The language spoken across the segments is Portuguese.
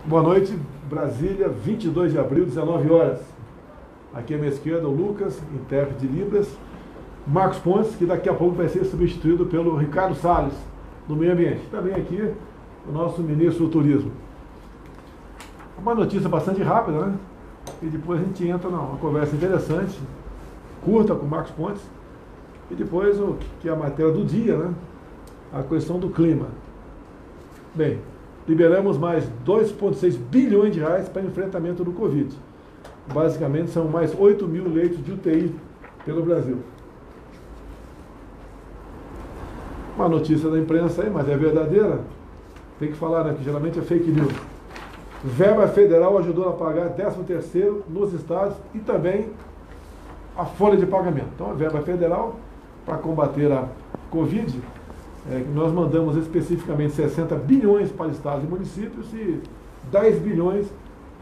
Boa noite, Brasília, 22 de abril, 19 horas. Aqui à minha esquerda, o Lucas, intérprete de Libras. Marcos Pontes, que daqui a pouco vai ser substituído pelo Ricardo Salles, do Meio Ambiente. Também aqui, o nosso ministro do Turismo. Uma notícia bastante rápida, né? E depois a gente entra numa conversa interessante, curta com o Marcos Pontes. E depois o que é a matéria do dia, né? A questão do clima. Bem, liberamos mais 2,6 bilhões de reais para enfrentamento do Covid. Basicamente são mais 8 mil leitos de UTI pelo Brasil. Uma notícia da imprensa aí, mas é verdadeira. Tem que falar, né? Que geralmente é fake news. Verba federal ajudou a pagar 13º nos estados e também a folha de pagamento. Então a verba federal para combater a Covid, nós mandamos especificamente 60 bilhões para estados e municípios e 10 bilhões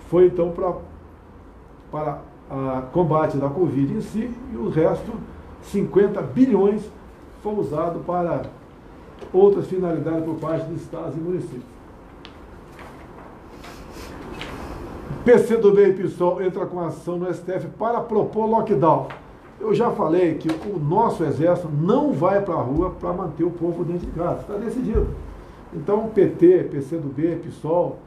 foi então para o combate da Covid em si, e o resto, 50 bilhões, foi usado para outras finalidades por parte dos estados e municípios. PCdoB e PSOL entra com ação no STF para propor lockdown. Eu já falei que o nosso exército não vai para a rua para manter o povo dentro de casa. Está decidido. Então, PT, PCdoB, PSOL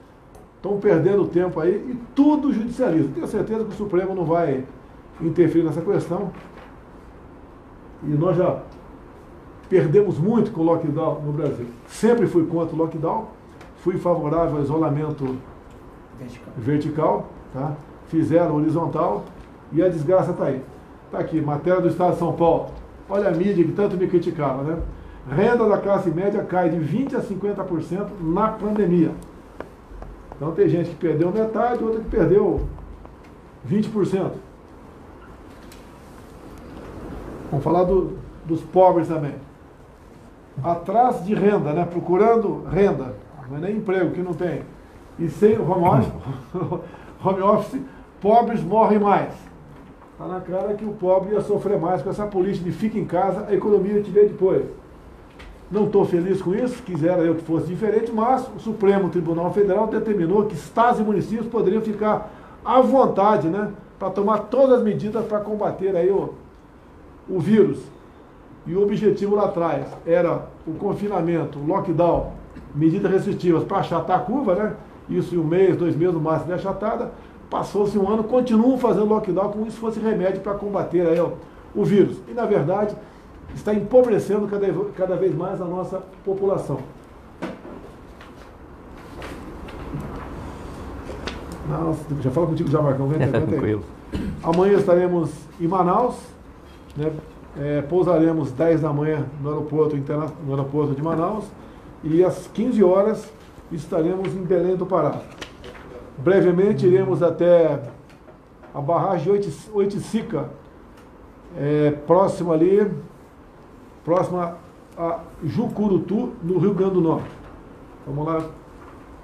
estão perdendo tempo aí e tudo judicializa. Tenho certeza que o Supremo não vai interferir nessa questão. E nós já perdemos muito com o lockdown no Brasil. Sempre fui contra o lockdown, fui favorável ao isolamento vertical, tá? Fizeram horizontal e a desgraça está aí. Está aqui, matéria do Estado de São Paulo. Olha a mídia que tanto me criticava, né? Renda da classe média cai de 20% a 50% na pandemia. Então tem gente que perdeu metade, outra que perdeu 20%. Vamos falar dos pobres também. Atrás de renda, né? Procurando renda, não é nem emprego que não tem. E sem home office, pobres morrem mais. Está na cara que o pobre ia sofrer mais com essa política de fica em casa, a economia te vê depois. Não estou feliz com isso, quisera eu que fosse diferente, mas o Supremo Tribunal Federal determinou que estados e municípios poderiam ficar à vontade, né, para tomar todas as medidas para combater aí o vírus. E o objetivo lá atrás era o confinamento, o lockdown, medidas restritivas para achatar a curva, né? Isso em 1 mês, 2 meses no máximo de achatada. Passou-se um ano, continuam fazendo lockdown como se fosse remédio para combater aí o vírus. E, na verdade, está empobrecendo cada vez mais a nossa população. Nossa, já falo contigo já, Marcão. Tranquilo. Amanhã estaremos em Manaus, né? Pousaremos 10 da manhã no aeroporto de Manaus e às 15 horas estaremos em Belém do Pará. Brevemente iremos até a barragem Oiticica, próxima a Jucurutu, no Rio Grande do Norte. Vamos lá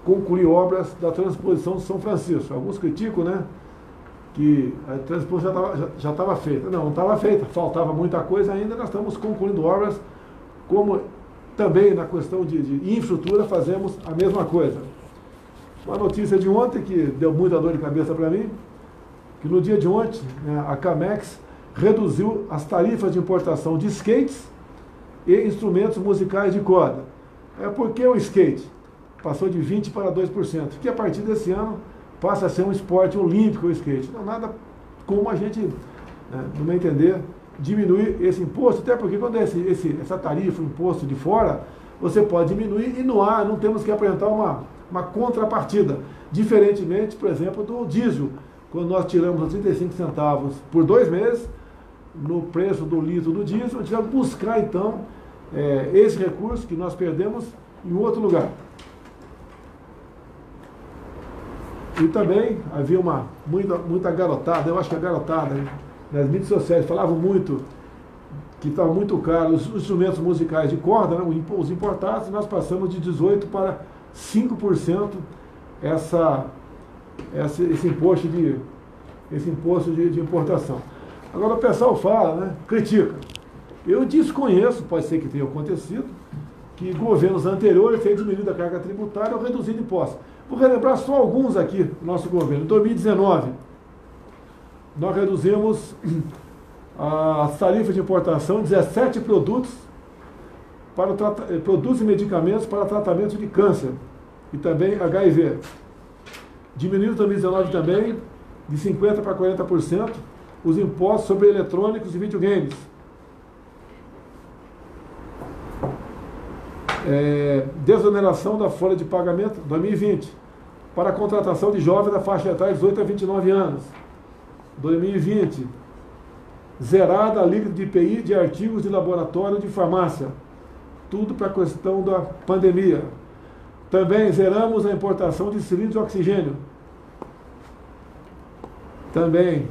concluir obras da transposição de São Francisco. Alguns criticam, né, que a transposição já estava feita. Não estava feita, faltava muita coisa ainda, nós estamos concluindo obras, como também na questão de infraestrutura fazemos a mesma coisa. Uma notícia de ontem que deu muita dor de cabeça para mim, que no dia de ontem, né, a Camex reduziu as tarifas de importação de skates e instrumentos musicais de corda. Por que o skate? Passou de 20% para 2%, que a partir desse ano passa a ser um esporte olímpico o skate. Não há nada como a gente, né, no meu entender, diminuir esse imposto, até porque quando é essa tarifa, o imposto de fora, você pode diminuir e no ar não temos que apresentar uma contrapartida, diferentemente, por exemplo, do diesel, quando nós tiramos os 35 centavos por 2 meses, no preço do litro do diesel, a gente vai buscar então esse recurso que nós perdemos em outro lugar. E também havia muita garotada, eu acho que a garotada, nas mídias sociais falavam muito que estava muito caro os instrumentos musicais de corda, né, os importados, e nós passamos de 18% para 5% esse imposto de importação. Agora o pessoal fala, né, critica. Eu desconheço, pode ser que tenha acontecido, que governos anteriores têm diminuído a carga tributária ou reduzido impostos. Vou relembrar só alguns aqui do nosso governo. Em 2019, nós reduzimos as tarifas de importação de 17 produtos, produtos e medicamentos para tratamento de câncer e também HIV. Diminuiu em 2019 também, de 50% para 40%, os impostos sobre eletrônicos e videogames. Desoneração da folha de pagamento 2020 para a contratação de jovens da faixa etária de 18 a 29 anos. 2020, zerada a alíquota de IPI de artigos de laboratório de farmácia. Tudo para a questão da pandemia. Também zeramos a importação de cilindros de oxigênio. Também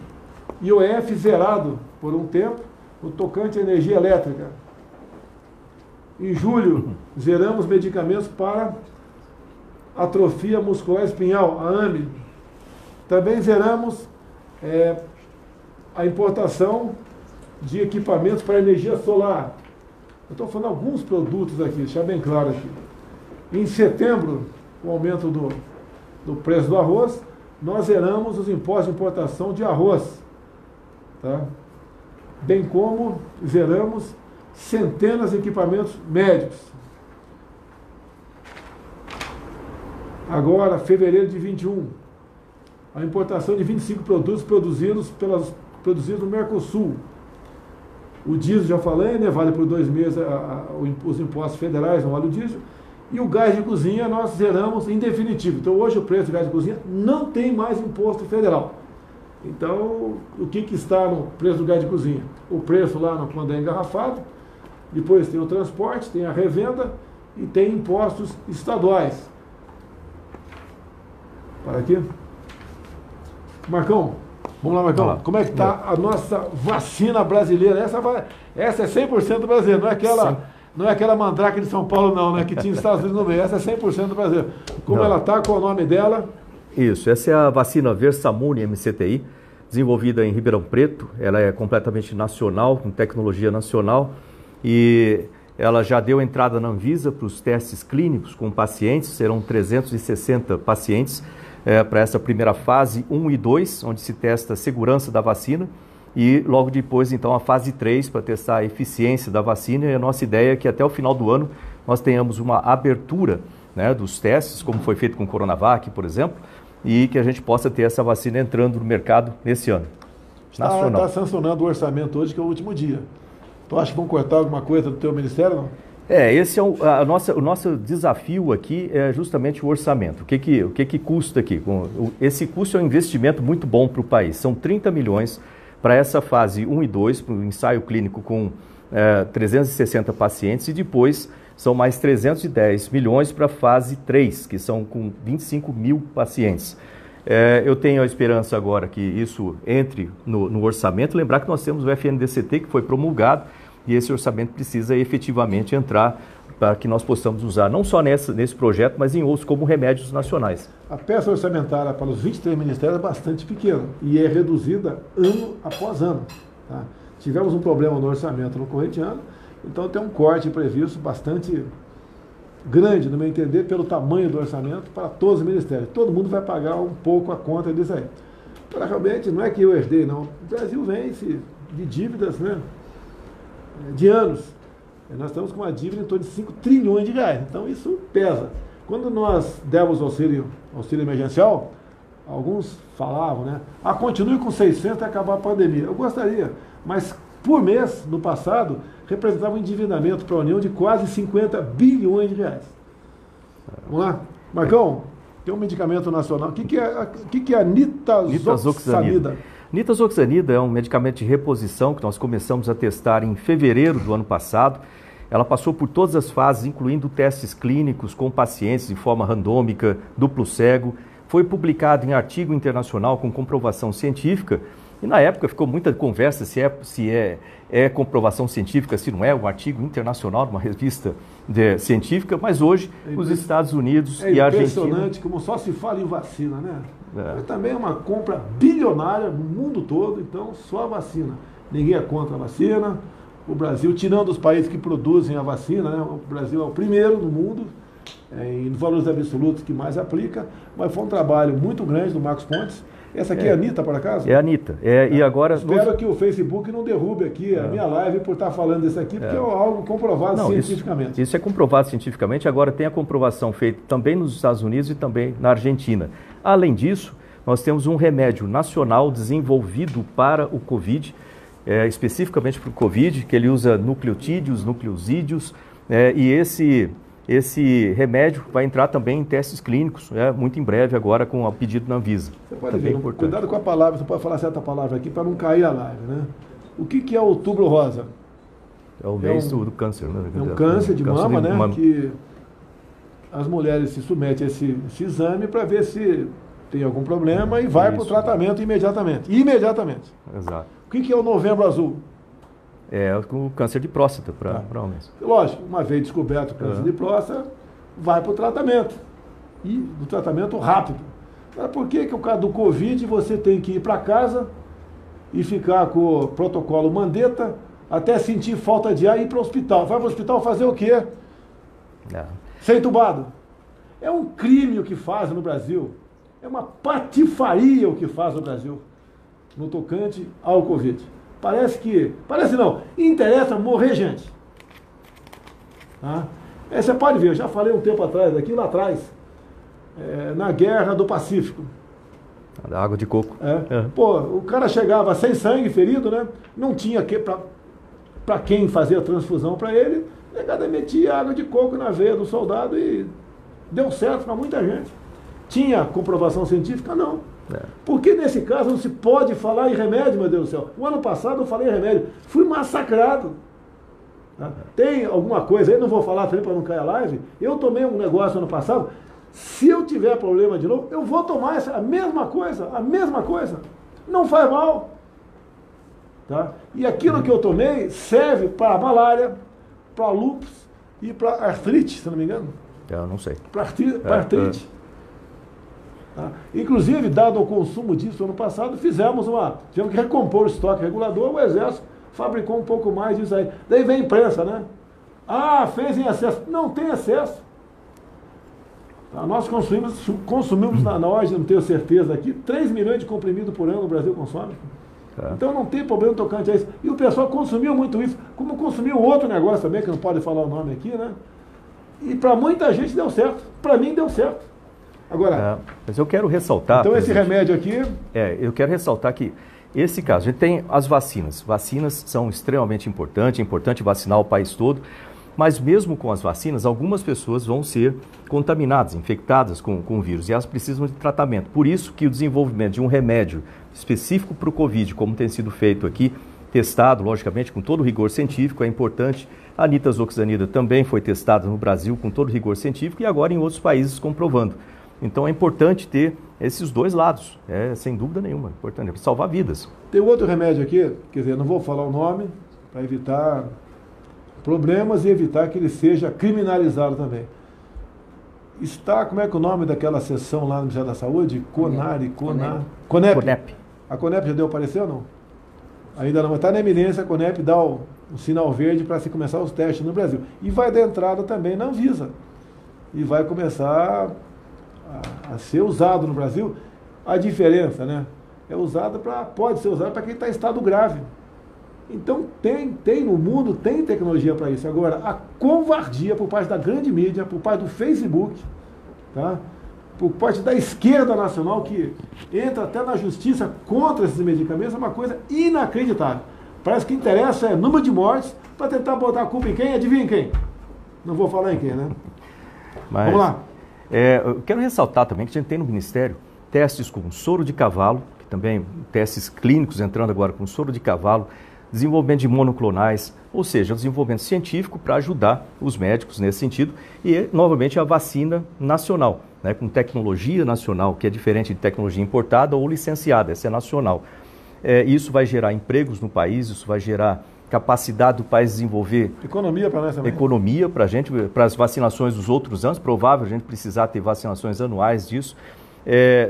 IOF zerado por um tempo no tocante à energia elétrica. Em julho, zeramos medicamentos para atrofia muscular espinhal, a AME. Também zeramos a importação de equipamentos para energia solar. Eu estou falando alguns produtos aqui, deixar bem claro aqui. Em setembro, com o aumento do preço do arroz, nós zeramos os impostos de importação de arroz. Tá? Bem como zeramos centenas de equipamentos médicos. Agora, fevereiro de 21, a importação de 25 produtos produzidos no Mercosul. O diesel, já falei, né, vale por 2 meses os impostos federais no óleo diesel. E o gás de cozinha nós zeramos em definitivo. Então hoje o preço do gás de cozinha não tem mais imposto federal. Então, o que está no preço do gás de cozinha? O preço lá quando é engarrafado, depois tem o transporte, tem a revenda e tem impostos estaduais. Para aqui. Marcão, vamos lá, Marcão. Como é que está a nossa vacina brasileira? Essa é 100% brasileira, não é aquela mandrake de São Paulo não, né, que tinha Estados Unidos no meio. Essa é 100% brasileira. Como ela está, qual é o nome dela? Isso, essa é a vacina Versamune MCTI, desenvolvida em Ribeirão Preto. Ela é completamente nacional, com tecnologia nacional, e ela já deu entrada na Anvisa para os testes clínicos com pacientes. Serão 360 pacientes para essa primeira fase 1 e 2, onde se testa a segurança da vacina, e logo depois, então, a fase 3 para testar a eficiência da vacina. E a nossa ideia é que até o final do ano nós tenhamos uma abertura, né, dos testes, como foi feito com o Coronavac, por exemplo, e que a gente possa ter essa vacina entrando no mercado nesse ano. Está sancionando o orçamento hoje, que é o último dia. Tu acha que vão cortar alguma coisa do teu ministério, não? Esse é o nosso desafio aqui, é justamente o orçamento. O que custa aqui? Esse custo é um investimento muito bom para o país. São 30 milhões para essa fase 1 e 2, para o ensaio clínico com 360 pacientes, e depois são mais 310 milhões para a fase 3, que são com 25 mil pacientes. Eu tenho a esperança agora que isso entre no orçamento. Lembrar que nós temos o FNDCT, que foi promulgado, e esse orçamento precisa efetivamente entrar para que nós possamos usar não só nesse projeto, mas em outros como remédios nacionais. A peça orçamentária para os 23 ministérios é bastante pequena e é reduzida ano após ano. Tá? Tivemos um problema no orçamento no corrente ano, então tem um corte previsto bastante grande, no meu entender, pelo tamanho do orçamento para todos os ministérios. Todo mundo vai pagar um pouco a conta disso aí. Realmente, não é que eu herdei, não. O Brasil vence de dívidas, né, de anos. Nós estamos com uma dívida em torno de 5 trilhões de reais. Então isso pesa. Quando nós demos auxílio emergencial, alguns falavam, né? Continue com 600 e acabar a pandemia. Eu gostaria, mas por mês, no passado, representava um endividamento para a União de quase 50 bilhões de reais. Vamos lá? Marcão, tem um medicamento nacional. O que é a nitazoxanida? Nitazoxanida é um medicamento de reposição que nós começamos a testar em fevereiro do ano passado. Ela passou por todas as fases, incluindo testes clínicos com pacientes de forma randômica, duplo cego. Foi publicado em artigo internacional com comprovação científica. E na época ficou muita conversa se é comprovação científica, se não é, um artigo internacional de uma revista científica, mas hoje os Estados Unidos e a Argentina... É impressionante como só se fala em vacina, né? Mas também é uma compra bilionária no mundo todo, então só a vacina. Ninguém é contra a vacina, o Brasil, tirando os países que produzem a vacina, né? O Brasil é o primeiro no mundo, em valores absolutos que mais aplica, mas foi um trabalho muito grande do Marcos Pontes. Essa aqui é a Anitta, por acaso? É a Anitta. E agora... Espero que o Facebook não derrube aqui a minha live por estar falando isso aqui, porque é algo comprovado cientificamente. Isso é comprovado cientificamente. Agora tem a comprovação feita também nos Estados Unidos e também na Argentina. Além disso, nós temos um remédio nacional desenvolvido para o Covid, especificamente para o Covid, que ele usa nucleotídeos, nucleosídeos, e esse remédio vai entrar também em testes clínicos, muito em breve agora com o pedido na Anvisa. Você pode ver, cuidado com a palavra, você pode falar certa palavra aqui para não cair a live, né? O que é o Outubro Rosa? É o mês do câncer, né? É um câncer de mama, né? Que as mulheres se submetem a esse exame para ver se tem algum problema e vai para o tratamento imediatamente. Imediatamente. Exato. O que é o Novembro Azul? É o câncer de próstata para homens. Lógico, uma vez descoberto o câncer de próstata, vai para o tratamento. E o tratamento rápido. Por que o caso do Covid você tem que ir para casa e ficar com o protocolo Mandetta até sentir falta de ar e ir para o hospital? Vai para o hospital fazer o quê? Ser entubado. É um crime o que fazem no Brasil. É uma patifaria o que faz no Brasil no tocante ao Covid. Parece não, interessa morrer gente. Tá? Você pode ver, eu já falei um tempo atrás, aqui lá atrás, na Guerra do Pacífico. Da água de coco. Pô, o cara chegava sem sangue, ferido, né? Não tinha para quem fazer a transfusão para ele, o negado metia água de coco na veia do soldado e deu certo para muita gente. Tinha comprovação científica? Não. Porque nesse caso não se pode falar em remédio, meu Deus do céu. O ano passado eu falei em remédio, fui massacrado. Tem alguma coisa aí, não vou falar também para não cair a live, eu tomei um negócio ano passado, se eu tiver problema de novo, eu vou tomar a mesma coisa, não faz mal. Tá? E aquilo que eu tomei serve para malária, para lúpus e para artrite, se não me engano. Eu não sei. Para artrite. Tá? Inclusive, dado o consumo disso ano passado, tivemos que recompor o estoque regulador, o Exército fabricou um pouco mais disso aí. Daí vem a imprensa, né? Fez em excesso. Não tem excesso. Tá? Nós consumimos na ordem, não tenho certeza aqui, 3 milhões de comprimidos por ano o Brasil consome. Então não tem problema tocante a isso. E o pessoal consumiu muito isso, como consumiu outro negócio também, que não pode falar o nome aqui, né? E para muita gente deu certo. Para mim deu certo. Agora, mas eu quero ressaltar... Então esse remédio aqui... eu quero ressaltar que esse caso, a gente tem as vacinas. Vacinas são extremamente importantes, é importante vacinar o país todo, mas mesmo com as vacinas, algumas pessoas vão ser contaminadas, infectadas com o vírus, e elas precisam de tratamento. Por isso que o desenvolvimento de um remédio específico para o Covid, como tem sido feito aqui, testado, logicamente, com todo o rigor científico, é importante. A nitazoxanida também foi testada no Brasil com todo o rigor científico e agora em outros países comprovando. Então é importante ter esses dois lados, sem dúvida nenhuma, é importante, salvar vidas. Tem outro remédio aqui, quer dizer, não vou falar o nome, para evitar problemas e evitar que ele seja criminalizado também. Como é que é o nome daquela seção lá no Ministério da Saúde? CONEP. A CONEP já deu parecer ou não? Ainda não, mas está na eminência, a CONEP dá o sinal verde para se começar os testes no Brasil. E vai dar entrada também na Anvisa. E vai começar a ser usado no Brasil. A diferença, né? Pode ser usado para quem está em estado grave. Então tem no mundo, tem tecnologia para isso. Agora, a covardia por parte da grande mídia, por parte do Facebook, tá? Por parte da esquerda nacional, que entra até na justiça contra esses medicamentos, é uma coisa inacreditável. Parece que interessa número de mortes para tentar botar a culpa em quem? Adivinha em quem? Não vou falar em quem, né? Mas, vamos lá. Eu quero ressaltar também que a gente tem no Ministério testes com soro de cavalo, que também testes clínicos entrando agora com soro de cavalo, desenvolvimento de monoclonais, ou seja, o desenvolvimento científico para ajudar os médicos nesse sentido e, novamente, a vacina nacional, né, com tecnologia nacional, que é diferente de tecnologia importada ou licenciada, essa é nacional. Isso vai gerar empregos no país, isso vai gerar capacidade do país desenvolver... Economia para nós também. Economia para a gente, para as vacinações dos outros anos, provável a gente precisar ter vacinações anuais disso.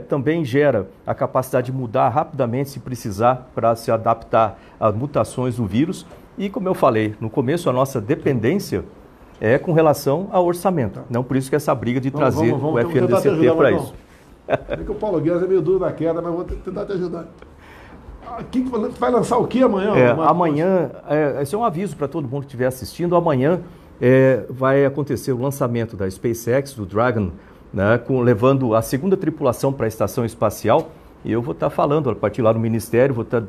Também gera a capacidade de mudar rapidamente se precisar para se adaptar a mutações do vírus E como eu falei, no começo a nossa dependência é com relação ao orçamento. Não por isso que essa briga de trazer o FNDCT para isso. É que o Paulo Guedes é meio duro da queda, mas vou tentar te ajudar. Vai lançar o que amanhã? Amanhã, esse é um aviso para todo mundo que estiver assistindo, amanhã vai acontecer o lançamento da SpaceX, do Dragon, né, levando a segunda tripulação para a estação espacial. E eu vou estar falando, a partir lá no Ministério, vou estar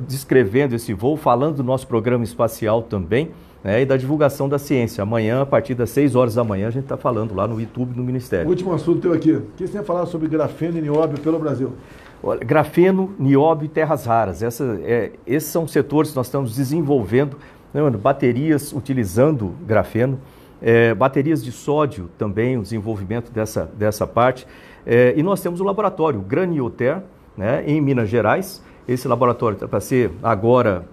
descrevendo esse voo, falando do nosso programa espacial também, né, e da divulgação da ciência. Amanhã, a partir das 6 horas da manhã, a gente está falando lá no YouTube do Ministério. Último assunto teu aqui. O que você tem a falar sobre grafeno e nióbio pelo Brasil? Olha, grafeno, nióbio e terras raras. Esses são setores que nós estamos desenvolvendo, né, baterias utilizando grafeno, baterias de sódio também, o desenvolvimento dessa parte. E nós temos o laboratório Granioter, né, em Minas Gerais. Esse laboratório está para ser agora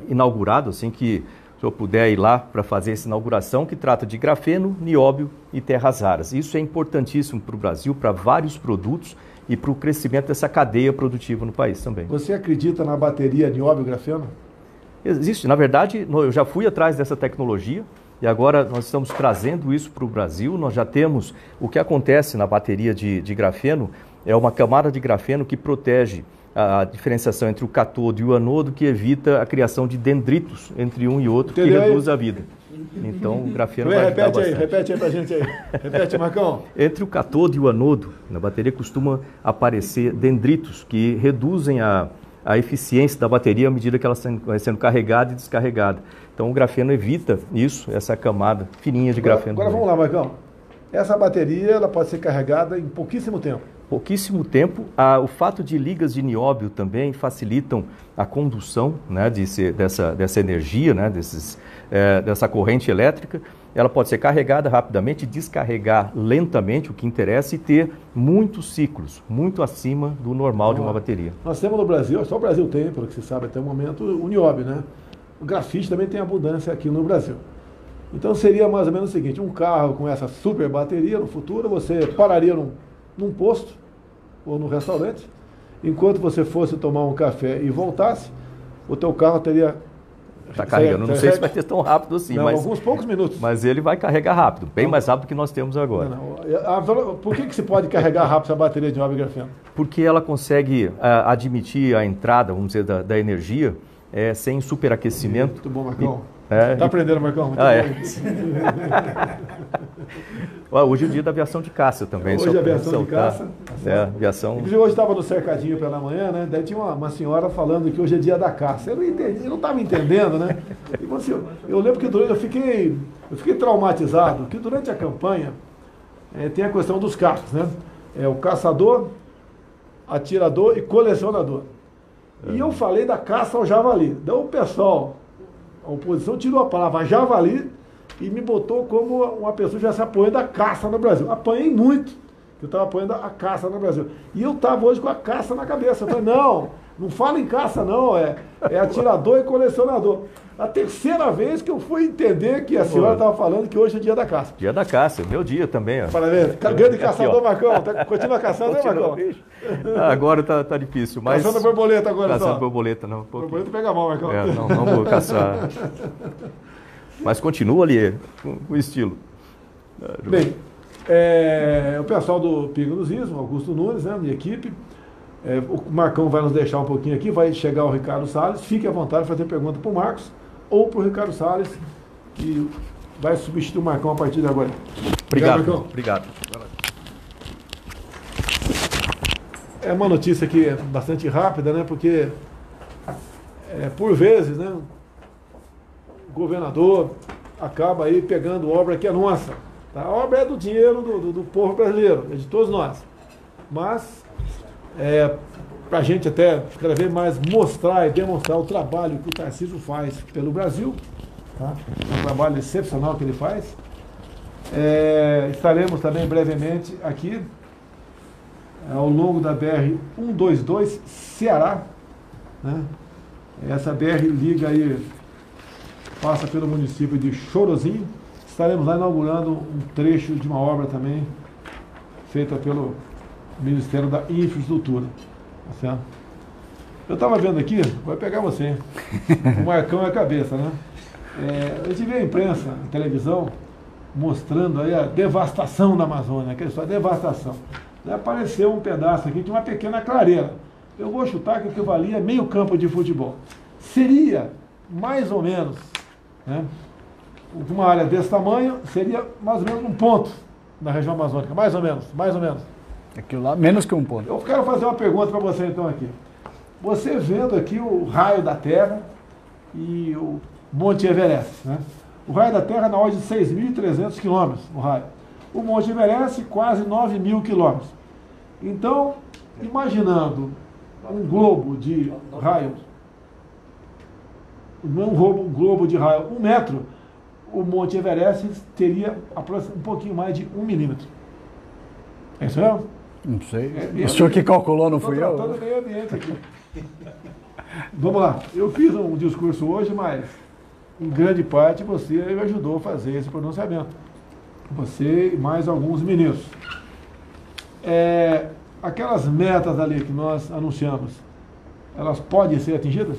inaugurado, assim que o senhor puder ir lá para fazer essa inauguração, que trata de grafeno, nióbio e terras raras. Isso é importantíssimo para o Brasil, para vários produtos e para o crescimento dessa cadeia produtiva no país também. Você acredita na bateria nióbio-grafeno? Existe. Na verdade, eu já fui atrás dessa tecnologia e agora nós estamos trazendo isso para o Brasil. Nós já temos o que acontece na bateria de grafeno, é uma camada de grafeno que protege a diferenciação entre o cátodo e o anodo, que evita a criação de dendritos entre um e outro, entendeu, que reduz a vida. Então, o grafeno vai ajudar bastante. Repete aí pra gente aí. Repete, Marcão. Entre o cátodo e o anodo, na bateria costuma aparecer dendritos, que reduzem a eficiência da bateria à medida que ela vai sendo carregada e descarregada. Então, o grafeno evita isso, essa camada fininha de grafeno. Agora vamos lá, Marcão. Essa bateria ela pode ser carregada em pouquíssimo tempo. Pouquíssimo tempo. O fato de ligas de nióbio também facilitam a condução, né, dessa energia, né, dessa corrente elétrica. Ela pode ser carregada rapidamente, descarregar lentamente, o que interessa, e ter muitos ciclos, muito acima do normal de uma bateria. Nós temos no Brasil, só o Brasil tem, pelo que se sabe até o momento, o nióbio, né? O grafite também tem abundância aqui no Brasil. Então seria mais ou menos o seguinte: um carro com essa super bateria, no futuro você pararia num posto ou num restaurante, enquanto você fosse tomar um café e voltasse, o teu carro teria... Está carregando, não sei se vai ter tão rápido assim, não, mas... alguns poucos minutos. Mas ele vai carregar rápido, bem mais rápido que nós temos agora. Por que se pode carregar rápido essa bateria de nióbio e grafeno? Porque ela consegue admitir a entrada, vamos dizer, da energia, sem superaquecimento. Muito bom, Marcão. Está aprendendo, Marcão? Muito Hoje é o dia da aviação de caça também. Hoje é aviação de caça. Aviação... Inclusive, hoje estava no cercadinho pela manhã, né? Daí tinha uma senhora falando que hoje é dia da caça. Eu não entendi, eu não estava entendendo, né? E, assim, eu lembro que eu fiquei traumatizado, que durante a campanha tem a questão dos caças, né? O caçador, atirador e colecionador. E eu falei da caça ao javali. Então o pessoal, a oposição, tirou a palavra javali e me botou como uma pessoa que já se apoia da caça no Brasil. Apanhei muito, que eu estava apoiando a caça no Brasil. E eu estava hoje com a caça na cabeça. Eu falei, não fala em caça não, é atirador e colecionador. A terceira vez que eu fui entender que a senhora estava falando que hoje é dia da caça. Dia da caça, meu dia também. Ó. Parabéns. Grande caçador, Marcão. Continua caçando, né, Marcão? Agora tá difícil. Mas... Caçando borboleta agora, Caçando só. Borboleta, não. Borboleta pega mal, Marcão. Não vou caçar. Mas continua ali com o estilo. Bem, o pessoal do Pingo dos Is, o Augusto Nunes, né, minha equipe. O Marcão vai nos deixar um pouquinho aqui, vai chegar o Ricardo Salles. Fique à vontade de fazer pergunta para o Marcos ou para o Ricardo Salles, que vai substituir o Marcão a partir de agora. Obrigado, Marcão. Obrigado. É uma notícia aqui bastante rápida, né? Porque, por vezes, né, o governador acaba aí pegando obra que é nossa. Tá? A obra é do dinheiro do povo brasileiro, é de todos nós. Mas, para a gente até cada vez mais mostrar e demonstrar o trabalho que o Tarcísio faz pelo Brasil, tá? Um trabalho excepcional que ele faz. Estaremos também brevemente aqui ao longo da BR-122 Ceará, né? Essa BR liga aí, passa pelo município de Chorozinho. Estaremos lá inaugurando um trecho de uma obra também feita pelo Ministério da Infraestrutura. Tá certo? Eu estava vendo aqui, vai pegar você, hein? O Marcão é a cabeça, né? A gente vê a imprensa, a televisão, mostrando aí a devastação da Amazônia, aquela história, devastação. Apareceu um pedaço aqui de uma pequena clareira. Eu vou chutar que equivalia a meio campo de futebol. Seria, mais ou menos, né, uma área desse tamanho, seria mais ou menos um ponto na região amazônica, mais ou menos. Aquilo lá, menos que um ponto. Eu quero fazer uma pergunta para você então aqui. Você vendo aqui o raio da Terra e o Monte Everest, né? O raio da Terra na ordem de 6.300 quilômetros, o raio. O Monte Everest, quase 9.000 quilômetros. Então, imaginando um globo de raio, um globo de raio 1 metro, o Monte Everest teria um pouquinho mais de 1 milímetro. É isso mesmo? Não sei. O senhor que calculou, não fui eu? Estou tratando meio ambiente aqui. Vamos lá. Eu fiz um discurso hoje, mas em grande parte você me ajudou a fazer esse pronunciamento. Você e mais alguns ministros. Aquelas metas ali que nós anunciamos, elas podem ser atingidas?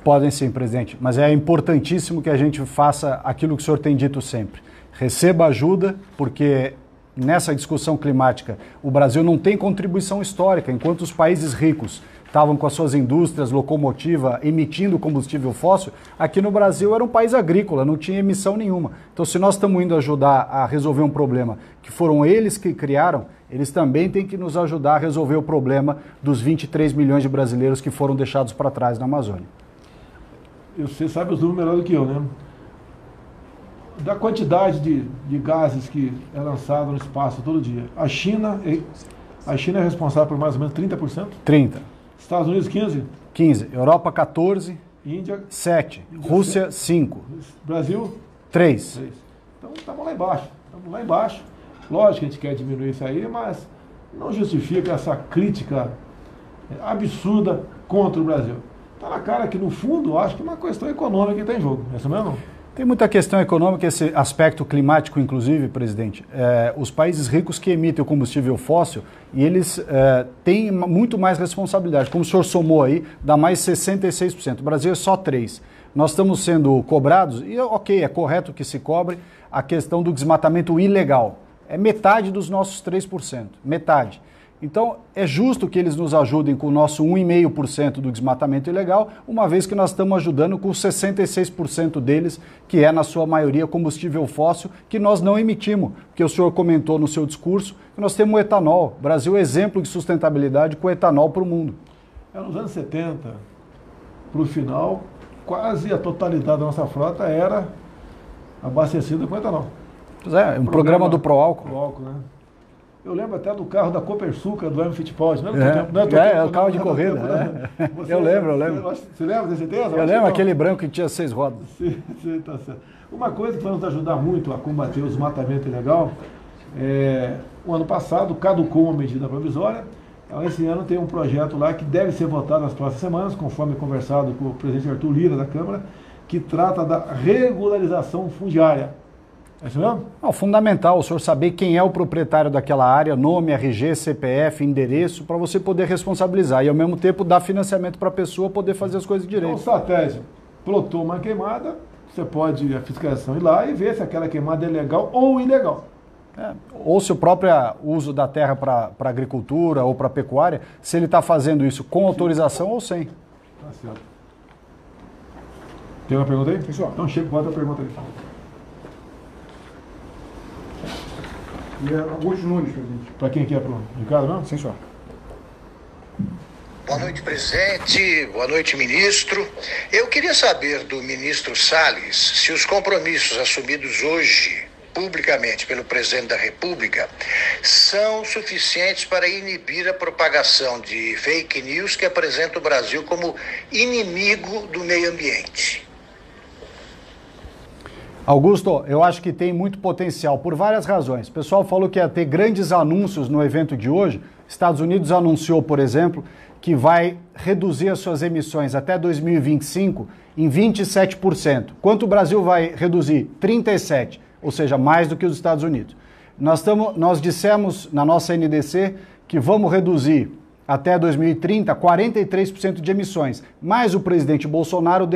Podem sim, presidente, mas é importantíssimo que a gente faça aquilo que o senhor tem dito sempre. Receba ajuda, porque nessa discussão climática o Brasil não tem contribuição histórica, enquanto os países ricos estavam com as suas indústrias, locomotiva, emitindo combustível fóssil, aqui no Brasil era um país agrícola, não tinha emissão nenhuma. Então, se nós estamos indo ajudar a resolver um problema que foram eles que criaram, eles também têm que nos ajudar a resolver o problema dos 23 milhões de brasileiros que foram deixados para trás na Amazônia. Você sabe os números melhor do que eu, né? Da quantidade de gases que é lançado no espaço todo dia. A China é responsável por mais ou menos 30%? 30%. Estados Unidos, 15%? 15%. Europa, 14%. Índia? 7%. Rússia, 5%. Brasil? 3%. Então, estamos lá embaixo. Lógico que a gente quer diminuir isso aí, mas não justifica essa crítica absurda contra o Brasil. Está na cara que, no fundo, acho que é uma questão econômica que está em jogo. É isso mesmo? Tem muita questão econômica, esse aspecto climático, inclusive, presidente. Os países ricos que emitem o combustível fóssil, e eles têm muito mais responsabilidade. Como o senhor somou aí, dá mais 66%. O Brasil é só 3%. Nós estamos sendo cobrados, e ok, é correto que se cobre, a questão do desmatamento ilegal. É metade dos nossos 3%. Metade. Então, é justo que eles nos ajudem com o nosso 1,5% do desmatamento ilegal, uma vez que nós estamos ajudando com 66% deles, que é, na sua maioria, combustível fóssil, que nós não emitimos. Porque o senhor comentou no seu discurso que nós temos o etanol. O Brasil é exemplo de sustentabilidade com etanol para o mundo. Nos anos 70, para o final, quase a totalidade da nossa frota era abastecida com etanol. Pois é, um programa do Proálcool. Proálcool, né? Eu lembro até do carro da Copersuca, do Hermes Fittipaldi. Não é o carro de corrida. Eu lembro. Você lembra, tem certeza? Eu lembro aquele branco que tinha 6 rodas. Sim, tá certo. Uma coisa que vai nos ajudar muito a combater o desmatamento ilegal, o ano passado caducou uma medida provisória. Então, esse ano tem um projeto lá que deve ser votado nas próximas semanas, conforme conversado com o presidente Arthur Lira da Câmara, que trata da regularização fundiária. É isso mesmo? Fundamental o senhor saber quem é o proprietário daquela área, nome, RG, CPF, endereço, para você poder responsabilizar e, ao mesmo tempo, dar financiamento para a pessoa poder fazer as coisas direito. Então, estratégia, plotou uma queimada, você pode, a fiscalização, ir lá e ver se aquela queimada é legal ou ilegal. Ou se o próprio uso da terra para agricultura ou para pecuária, se ele está fazendo isso com autorização ou sem. Tá certo. Tem uma pergunta aí? Pessoal. Então chega com outra pergunta aí. E Augusto Nunes, presidente. Para quem que é? Para o Ricardo, não? Sim, senhor. Boa noite, presidente. Boa noite, ministro. Eu queria saber do ministro Salles se os compromissos assumidos hoje, publicamente, pelo presidente da República, são suficientes para inibir a propagação de fake news que apresenta o Brasil como inimigo do meio ambiente. Augusto, eu acho que tem muito potencial, por várias razões. O pessoal falou que ia ter grandes anúncios no evento de hoje. Estados Unidos anunciou, por exemplo, que vai reduzir as suas emissões até 2025 em 27%. Quanto o Brasil vai reduzir? 37%, ou seja, mais do que os Estados Unidos. Nós dissemos na nossa NDC que vamos reduzir até 2030, 43% de emissões. Mas o presidente Bolsonaro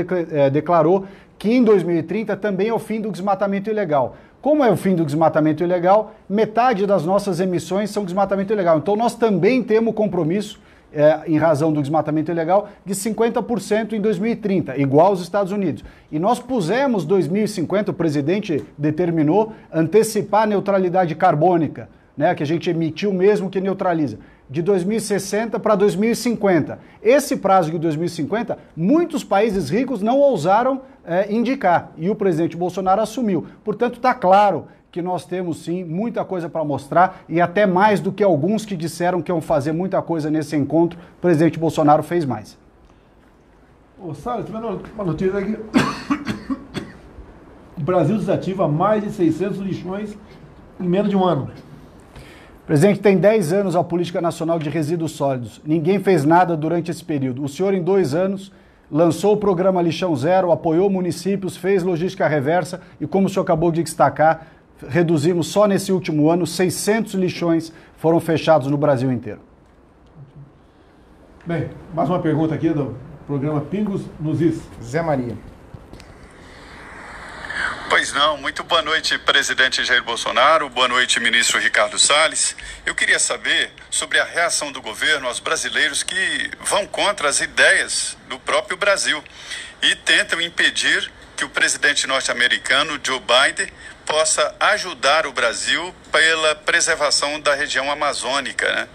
declarou que em 2030 também é o fim do desmatamento ilegal. Como é o fim do desmatamento ilegal, metade das nossas emissões são desmatamento ilegal. Então nós também temos compromisso, em razão do desmatamento ilegal, de 50% em 2030, igual aos Estados Unidos. E nós pusemos 2050, o presidente determinou, antecipar a neutralidade carbônica, né, que a gente emitiu mesmo que neutraliza, de 2060 para 2050. Esse prazo de 2050, muitos países ricos não ousaram indicar, e o presidente Bolsonaro assumiu. Portanto, está claro que nós temos sim muita coisa para mostrar, e até mais do que alguns que disseram que iam fazer muita coisa nesse encontro, o presidente Bolsonaro fez mais. Ô, Salles, tô vendo uma notícia aqui. O Brasil desativa mais de 600 lixões em menos de um ano. Presidente, tem 10 anos a Política Nacional de Resíduos Sólidos. Ninguém fez nada durante esse período. O senhor, em 2 anos, lançou o programa Lixão Zero, apoiou municípios, fez logística reversa e, como o senhor acabou de destacar, reduzimos só nesse último ano 600 lixões foram fechados no Brasil inteiro. Bem, mais uma pergunta aqui do programa Pingos nos Is. Zé Maria. Pois não, muito boa noite, presidente Jair Bolsonaro, boa noite, ministro Ricardo Salles. Eu queria saber sobre a reação do governo aos brasileiros que vão contra as ideias do próprio Brasil e tentam impedir que o presidente norte-americano, Joe Biden, possa ajudar o Brasil pela preservação da região amazônica, né?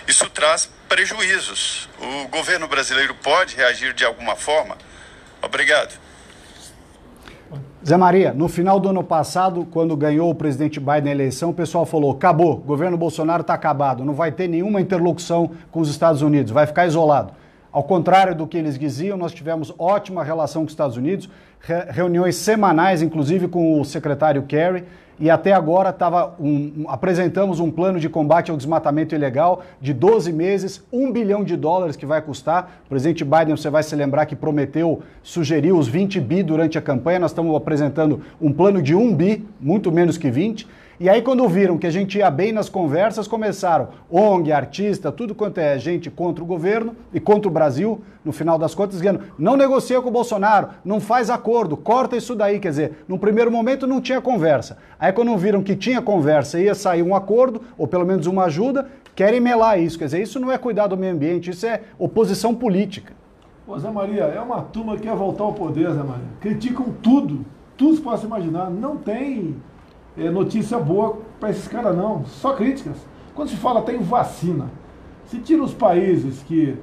Isso traz prejuízos. O governo brasileiro pode reagir de alguma forma? Obrigado. Zé Maria, no final do ano passado, quando ganhou o presidente Biden a eleição, o pessoal falou, acabou, o governo Bolsonaro está acabado, não vai ter nenhuma interlocução com os Estados Unidos, vai ficar isolado. Ao contrário do que eles diziam, nós tivemos ótima relação com os Estados Unidos, reuniões semanais, inclusive com o secretário Kerry, e até agora apresentamos um plano de combate ao desmatamento ilegal de 12 meses, $1 bilhão que vai custar. O presidente Biden, você vai se lembrar que prometeu, sugeriu os 20 bi durante a campanha, nós estamos apresentando um plano de 1 bi, muito menos que 20. E aí quando viram que a gente ia bem nas conversas, começaram ONG, artista, tudo quanto é gente contra o governo e contra o Brasil, no final das contas, dizendo, não negocia com o Bolsonaro, não faz acordo, corta isso daí. Quer dizer, num primeiro momento não tinha conversa. Aí quando viram que tinha conversa e ia sair um acordo, ou pelo menos uma ajuda, querem melar isso. Quer dizer, isso não é cuidar do meio ambiente, isso é oposição política. Ô Zé Maria, é uma turma que quer voltar ao poder, Zé Maria. Criticam tudo se possa imaginar. Não tem notícia boa para esses caras, não. Só críticas. Quando se fala até em vacina, se tira os países que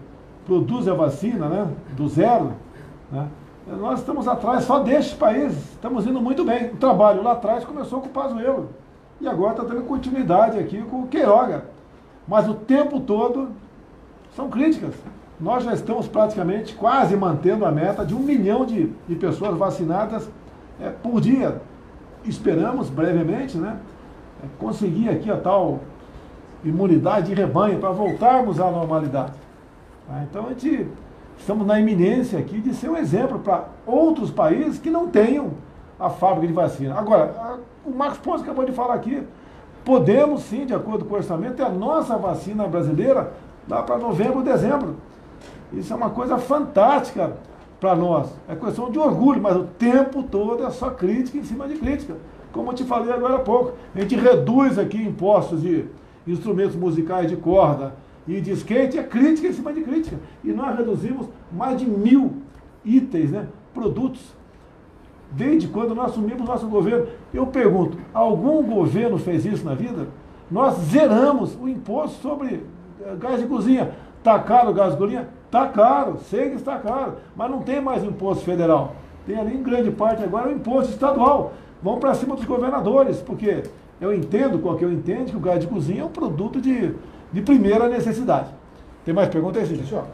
produzem a vacina, né, do zero, né, nós estamos atrás só destes países. Estamos indo muito bem. O trabalho lá atrás começou com o Pazuello. E agora está tendo continuidade aqui com o Queiroga. Mas o tempo todo são críticas. Nós já estamos praticamente quase mantendo a meta de 1 milhão de pessoas vacinadas por dia. Esperamos brevemente, né, conseguir aqui a tal imunidade de rebanho para voltarmos à normalidade. Então estamos na iminência aqui de ser um exemplo para outros países que não tenham a fábrica de vacina. Agora, o Marcos Pontes acabou de falar aqui, podemos sim, de acordo com o orçamento, ter a nossa vacina brasileira lá para novembro, dezembro. Isso é uma coisa fantástica para nós. É questão de orgulho, mas o tempo todo é só crítica em cima de crítica. Como eu te falei agora há pouco, a gente reduz aqui impostos de instrumentos musicais de corda e de skate, é crítica em cima de crítica. E nós reduzimos mais de 1.000 itens, né, produtos, desde quando nós assumimos nosso governo. Eu pergunto, algum governo fez isso na vida? Nós zeramos o imposto sobre gás de cozinha. Está caro o gás de cozinha? Está caro, sei que está caro, mas não tem mais imposto federal. Tem ali em grande parte agora o imposto estadual. Vão para cima dos governadores, porque eu entendo, qualquer um entende, que o gás de cozinha é um produto de primeira necessidade. Tem mais perguntas aí, senhor?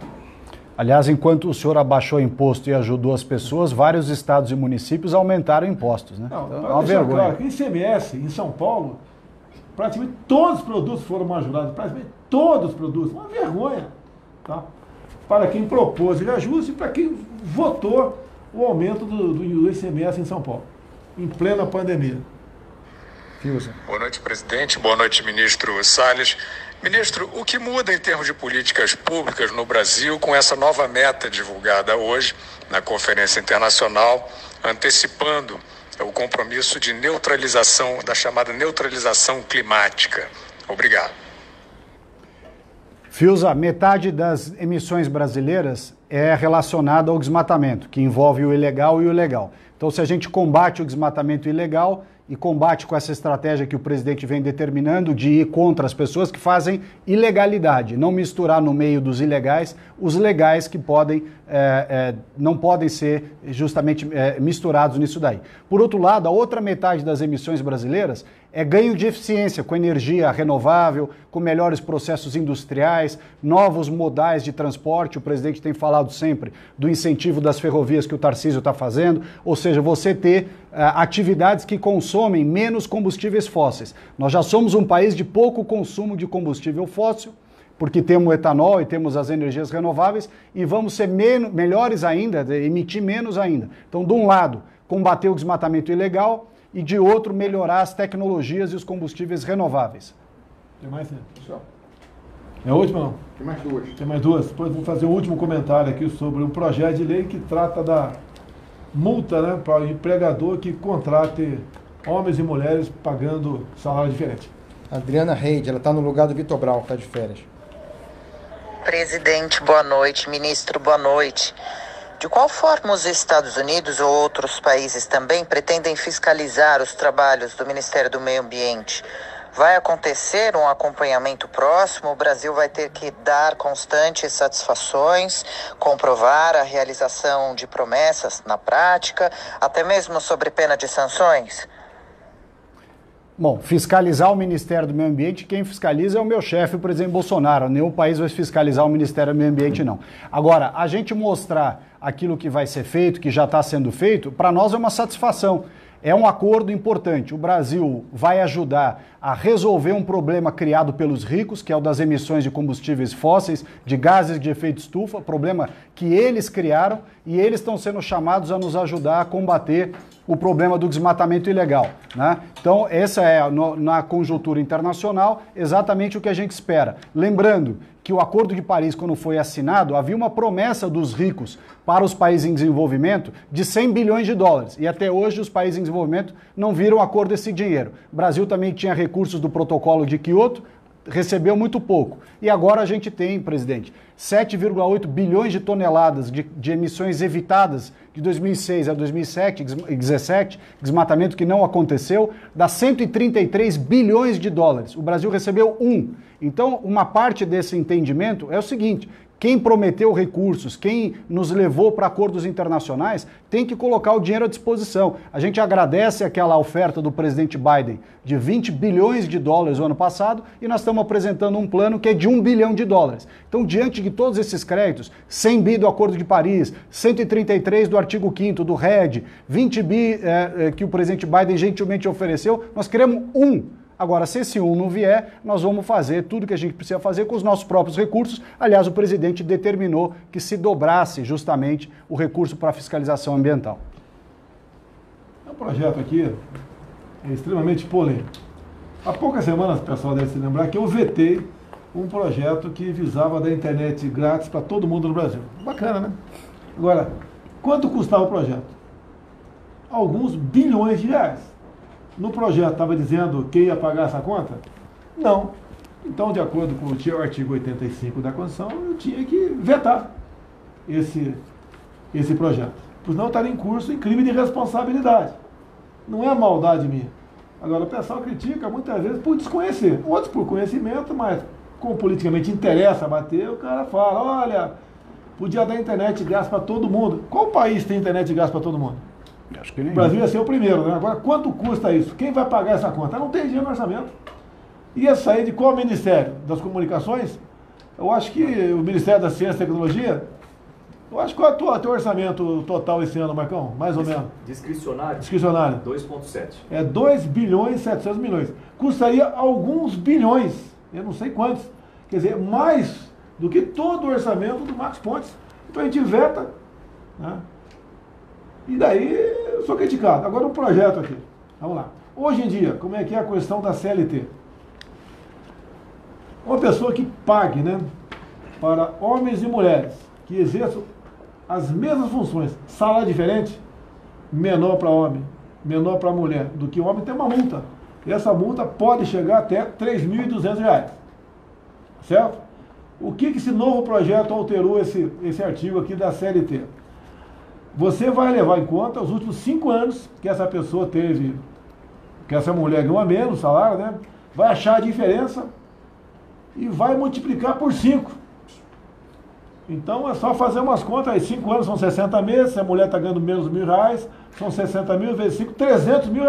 Aliás, enquanto o senhor abaixou o imposto e ajudou as pessoas, vários estados e municípios aumentaram impostos, né? Não, então, é uma vergonha. Claro, que ICMS em São Paulo, praticamente todos os produtos foram majorados, praticamente todos os produtos. Uma vergonha, tá? Para quem propôs o reajuste e para quem votou o aumento do ICMS em São Paulo, em plena pandemia. Fiuza. Boa noite, presidente. Boa noite, ministro Salles. Ministro, o que muda em termos de políticas públicas no Brasil com essa nova meta divulgada hoje na Conferência Internacional, antecipando o compromisso de neutralização, da chamada neutralização climática? Obrigado. Fiuza, metade das emissões brasileiras é relacionada ao desmatamento, que envolve o ilegal e o legal. Então, se a gente combate o desmatamento ilegal e combate com essa estratégia que o presidente vem determinando de ir contra as pessoas que fazem ilegalidade, não misturar no meio dos ilegais os legais que podem, não podem ser justamente misturados nisso daí. Por outro lado, a outra metade das emissões brasileiras é ganho de eficiência com energia renovável, com melhores processos industriais, novos modais de transporte. O presidente tem falado sempre do incentivo das ferrovias que o Tarcísio está fazendo, ou seja, você ter atividades que consomem menos combustíveis fósseis. Nós já somos um país de pouco consumo de combustível fóssil, porque temos o etanol e temos as energias renováveis, e vamos ser melhores ainda, emitir menos ainda. Então, de um lado, combater o desmatamento ilegal, e de outro, melhorar as tecnologias e os combustíveis renováveis. Tem mais, né? É a última, não? Tem mais duas. Tem mais duas. Depois vou fazer o último comentário aqui sobre um projeto de lei que trata da multa, né, para o empregador que contrate homens e mulheres pagando salário diferente. Adriana Reide, ela está no lugar do Vitor Brau, que está de férias. Presidente, boa noite. Ministro, boa noite. De qual forma os Estados Unidos ou outros países também pretendem fiscalizar os trabalhos do Ministério do Meio Ambiente? Vai acontecer um acompanhamento próximo? O Brasil vai ter que dar constantes satisfações, comprovar a realização de promessas na prática, até mesmo sobre pena de sanções? Bom, fiscalizar o Ministério do Meio Ambiente, quem fiscaliza é o meu chefe, o presidente Bolsonaro. Nenhum país vai fiscalizar o Ministério do Meio Ambiente, não. Agora, a gente mostrar aquilo que vai ser feito, que já está sendo feito, para nós é uma satisfação. É um acordo importante. O Brasil vai ajudar a resolver um problema criado pelos ricos, que é o das emissões de combustíveis fósseis, de gases de efeito estufa, problema que eles criaram, e eles estão sendo chamados a nos ajudar a combater o problema do desmatamento ilegal, né? Então, essa é, na conjuntura internacional, exatamente o que a gente espera. Lembrando que o Acordo de Paris, quando foi assinado, havia uma promessa dos ricos para os países em desenvolvimento de 100 bilhões de dólares. E até hoje os países em desenvolvimento não viram a cor desse dinheiro. O Brasil também tinha recursos do protocolo de Kyoto, recebeu muito pouco. E agora a gente tem, presidente, 7,8 bilhões de toneladas de emissões evitadas de 2006 a 2017, desmatamento que não aconteceu, dá 133 bilhões de dólares. O Brasil recebeu 1. Então, uma parte desse entendimento é o seguinte: quem prometeu recursos, quem nos levou para acordos internacionais, tem que colocar o dinheiro à disposição. A gente agradece aquela oferta do presidente Biden de 20 bilhões de dólares no ano passado, e nós estamos apresentando um plano que é de 1 bilhão de dólares. Então, diante de todos esses créditos, 100 bi do Acordo de Paris, 133 do artigo 5º do RED, 20 bi que o presidente Biden gentilmente ofereceu, nós queremos 1. Agora, se esse 1 não vier, nós vamos fazer tudo que a gente precisa fazer com os nossos próprios recursos. Aliás, o presidente determinou que se dobrasse justamente o recurso para a fiscalização ambiental. É um projeto aqui extremamente polêmico. Há poucas semanas, o pessoal deve se lembrar que eu vetei um projeto que visava dar internet grátis para todo mundo no Brasil. Bacana, né? Agora, quanto custava o projeto? Alguns bilhões de reais. No projeto estava dizendo quem ia pagar essa conta? Não. Então, de acordo com o artigo 85 da Constituição, eu tinha que vetar esse projeto. Pois não estaria em curso em crime de responsabilidade. Não é maldade minha. Agora, o pessoal critica muitas vezes por desconhecer. Outros por conhecimento, mas como politicamente interessa bater, o cara fala, olha, podia dar internet grátis para todo mundo. Qual país tem internet grátis para todo mundo? Acho que nem. O Brasil ia ser o primeiro, né? Agora, quanto custa isso? Quem vai pagar essa conta? Não tem dinheiro no orçamento. Ia sair de qual ministério? Das comunicações? Eu acho que o Ministério da Ciência e Tecnologia. Eu acho que qual é o teu orçamento total esse ano, Marcão? Mais ou menos. Discricionário? Discricionário. 2,7. É 2 bilhões e 700 milhões. Custaria alguns bilhões, eu não sei quantos. Quer dizer, mais do que todo o orçamento do Marcos Pontes. Então a gente veta, né? E daí eu sou criticado. Agora um projeto aqui. Vamos lá. Hoje em dia, como é que é a questão da CLT? Uma pessoa que pague, né, para homens e mulheres que exerçam as mesmas funções, salário diferente, menor para homem, menor para mulher do que homem, tem uma multa. E essa multa pode chegar até R$ 3.200. Certo? O que esse novo projeto alterou esse artigo aqui da CLT? Você vai levar em conta os últimos 5 anos que essa pessoa teve, que essa mulher ganhou a menos salário, né? Vai achar a diferença e vai multiplicar por 5. Então é só fazer umas contas aí, 5 anos são 60 meses, se a mulher está ganhando menos R$ 1.000, são 60 mil vezes 5, R$ 300 mil.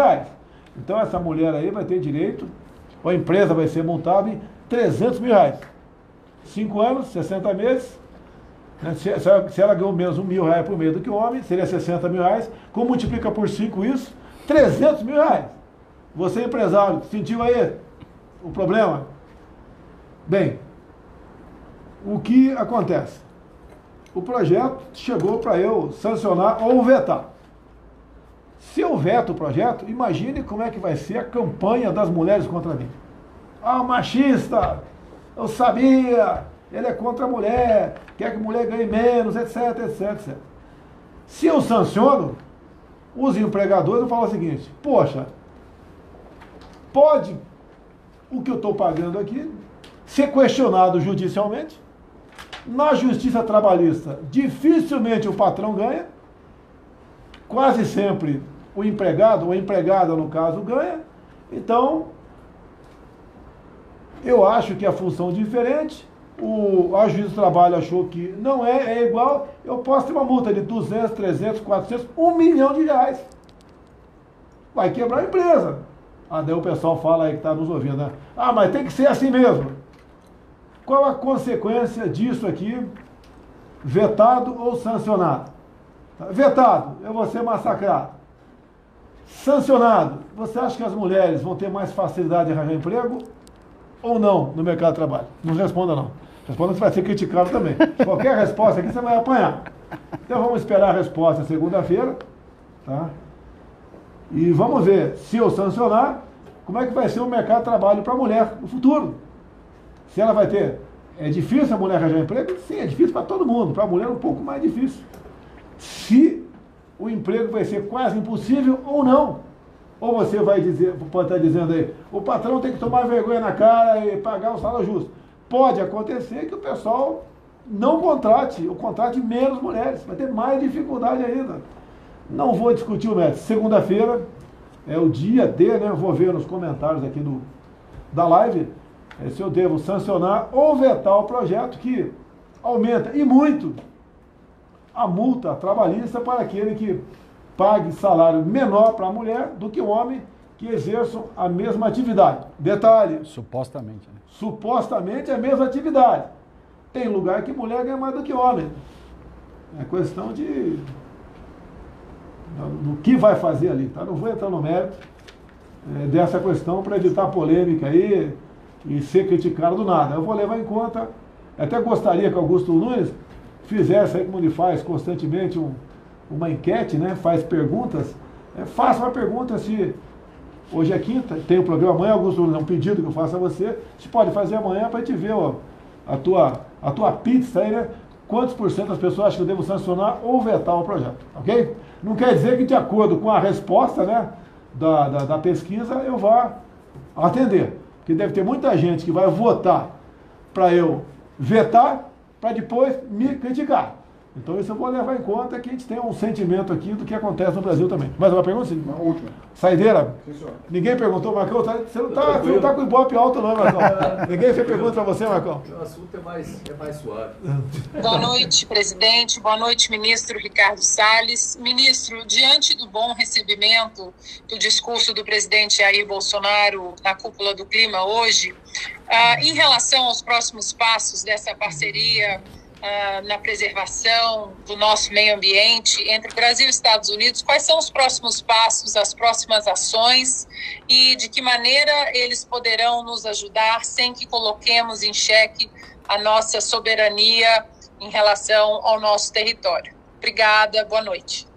Então essa mulher aí vai ter direito, ou a empresa vai ser multada em R$ 300 mil. 5 anos, 60 meses, né? Se ela ganhou menos R$ 1.000 por mês do que o homem, seria 60 mil reais. Como multiplica por 5 isso? R$ 300 mil. Você empresário, sentiu aí o problema? Bem, o que acontece? O projeto chegou para eu sancionar ou vetar. Se eu veto o projeto, imagine como é que vai ser a campanha das mulheres contra mim. Ah, machista, eu sabia, ele é contra a mulher, quer que a mulher ganhe menos, etc, etc, etc. Se eu sanciono, os empregadores vão falar o seguinte: poxa, pode o que eu estou pagando aqui ser questionado judicialmente. Na justiça trabalhista, dificilmente o patrão ganha, quase sempre o empregado, ou a empregada no caso, ganha. Então, eu acho que a função é diferente, a juíza do trabalho achou que não é igual, eu posso ter uma multa de 200, 300, 400, R$ 1 milhão. Vai quebrar a empresa. Daí o pessoal fala aí que está nos ouvindo, né? Ah, mas tem que ser assim mesmo. Qual a consequência disso aqui, vetado ou sancionado? Vetado, eu vou ser massacrado. Sancionado, você acha que as mulheres vão ter mais facilidade de arranjar emprego ou não no mercado de trabalho? Não responda não. Responda que você vai ser criticado também. Qualquer resposta aqui você vai apanhar. Então vamos esperar a resposta segunda-feira, tá? E vamos ver, se eu sancionar, como é que vai ser o mercado de trabalho para a mulher no futuro. Se ela vai ter... É difícil a mulher arranjar emprego? Sim, é difícil para todo mundo. Para a mulher é um pouco mais difícil. Se o emprego vai ser quase impossível ou não. Ou você vai dizer, pode estar dizendo aí, o patrão tem que tomar vergonha na cara e pagar o salário justo. Pode acontecer que o pessoal não contrate, ou contrate menos mulheres. Vai ter mais dificuldade ainda. Não vou discutir o método. Segunda-feira é o dia D, né? Eu vou ver nos comentários aqui da live se eu devo sancionar ou vetar o projeto que aumenta, e muito, a multa trabalhista para aquele que pague salário menor para a mulher do que o homem que exerçam a mesma atividade. Detalhe. Supostamente. Né? Supostamente é a mesma atividade. Tem lugar que mulher ganha mais do que homem. É questão do que vai fazer ali, tá? Não vou entrar no mérito dessa questão para evitar polêmica aí e ser criticado do nada. Eu vou levar em conta, até gostaria que Augusto Nunes fizesse aí, como ele faz constantemente, uma enquete, né? Faz perguntas. Faça uma pergunta se hoje é quinta, tem o programa amanhã, Augusto Nunes, é um pedido que eu faço a você, se pode fazer amanhã para a gente ver a tua pizza aí, né? Quantos por cento das pessoas acham que eu devo sancionar ou vetar o projeto, ok? Não quer dizer que de acordo com a resposta, né, da pesquisa eu vá atender. Porque deve ter muita gente que vai votar para eu vetar, para depois me criticar. Então isso eu vou levar em conta, que a gente tem um sentimento aqui do que acontece no Brasil também. Mais uma pergunta, sim? Uma última. Saideira? Sim, senhor. Ninguém perguntou, Marcão? Você não tá com o ibope alto não, Marcão? Ninguém fez pergunta para você, Marcão? O assunto é mais suave. Boa noite, presidente. Boa noite, ministro Ricardo Salles. Ministro, diante do bom recebimento do discurso do presidente Jair Bolsonaro na cúpula do clima hoje, em relação aos próximos passos dessa parceria na preservação do nosso meio ambiente entre Brasil e Estados Unidos, quais são os próximos passos, as próximas ações e de que maneira eles poderão nos ajudar sem que coloquemos em xeque a nossa soberania em relação ao nosso território. Obrigada, boa noite.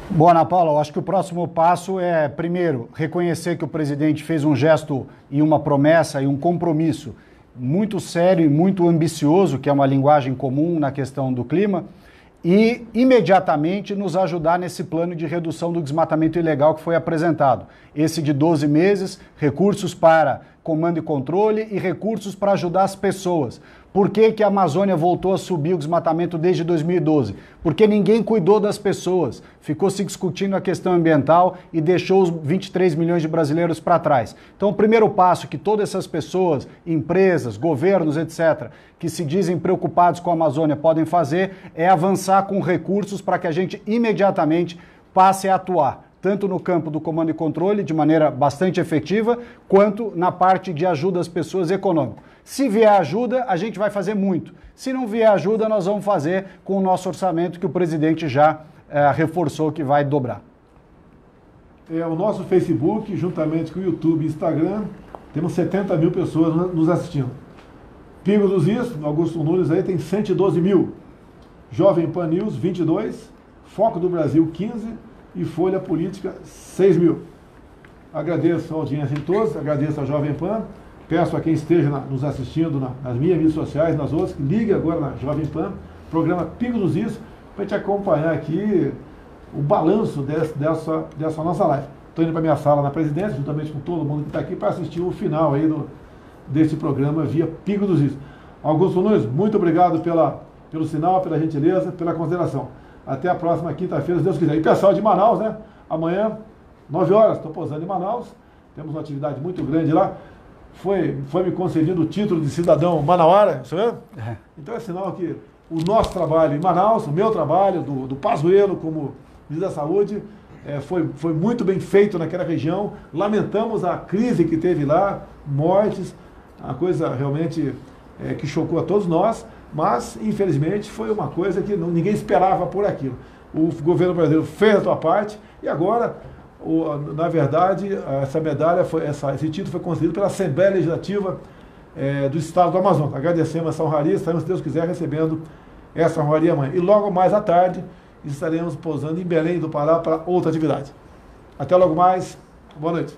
Bom, Ana Paula, eu acho que o próximo passo é, primeiro, reconhecer que o presidente fez um gesto e uma promessa e um compromisso muito sério e muito ambicioso, que é uma linguagem comum na questão do clima, e imediatamente nos ajudar nesse plano de redução do desmatamento ilegal que foi apresentado. Esse de 12 meses, recursos para comando e controle e recursos para ajudar as pessoas. Por que que a Amazônia voltou a subir o desmatamento desde 2012? Porque ninguém cuidou das pessoas, ficou se discutindo a questão ambiental e deixou os 23 milhões de brasileiros para trás. Então, o primeiro passo que todas essas pessoas, empresas, governos, etc., que se dizem preocupados com a Amazônia podem fazer é avançar com recursos para que a gente imediatamente passe a atuar, tanto no campo do comando e controle, de maneira bastante efetiva, quanto na parte de ajuda às pessoas econômico. Se vier ajuda, a gente vai fazer muito. Se não vier ajuda, nós vamos fazer com o nosso orçamento, que o presidente já reforçou que vai dobrar. O nosso Facebook, juntamente com o YouTube e Instagram, temos 70 mil pessoas nos assistindo. Pingo dos Is, Augusto Nunes aí tem 112 mil. Jovem Pan News, 22. Foco do Brasil, 15. E Folha Política, 6 mil. Agradeço a audiência de todos, agradeço a Jovem Pan, peço a quem esteja nos assistindo nas minhas redes sociais, nas outras, que ligue agora na Jovem Pan, programa Pingo dos Is, para a gente acompanhar aqui o balanço dessa nossa live. Estou indo para a minha sala na presidência, juntamente com todo mundo que está aqui, para assistir o final aí desse programa via Pingo dos Is. Augusto Nunes, muito obrigado pelo sinal, pela gentileza, pela consideração. Até a próxima quinta-feira, se Deus quiser. E pessoal de Manaus, né? Amanhã, 9 horas, estou pousando em Manaus. Temos uma atividade muito grande lá. Foi me concedido o título de cidadão manauara, isso mesmo? Então é sinal que o nosso trabalho em Manaus, o meu trabalho, do Pazuello como ministro da Saúde, foi muito bem feito naquela região. Lamentamos a crise que teve lá, mortes, uma coisa realmente que chocou a todos nós. Mas, infelizmente, foi uma coisa que ninguém esperava por aquilo. O governo brasileiro fez a sua parte e agora, na verdade, essa medalha, esse título foi concedido pela Assembleia Legislativa do Estado do Amazonas. Agradecemos essa honraria, estaremos, se Deus quiser, recebendo essa honraria amanhã. E logo mais à tarde, estaremos pousando em Belém do Pará para outra atividade. Até logo mais. Boa noite.